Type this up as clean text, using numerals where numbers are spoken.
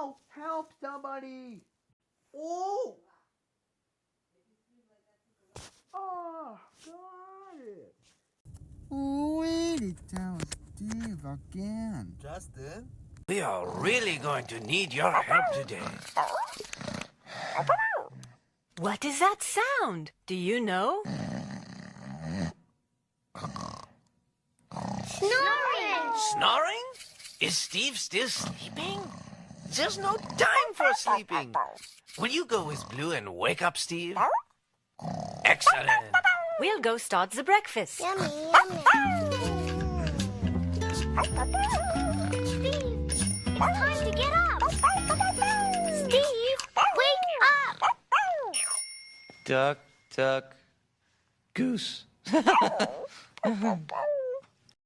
Help! Help somebody! Oh! Oh, got it. Wait, it was Steve again. Justin? We are really going to need your help today. What is that sound? Do you know? Snoring! Snoring? Is Steve still sleeping? There's no time for sleeping. Will you go with Blue and wake up Steve? Excellent. We'll go start the breakfast. Yummy, yummy. Steve, it's time to get up. Steve, wake up. Duck, duck, goose.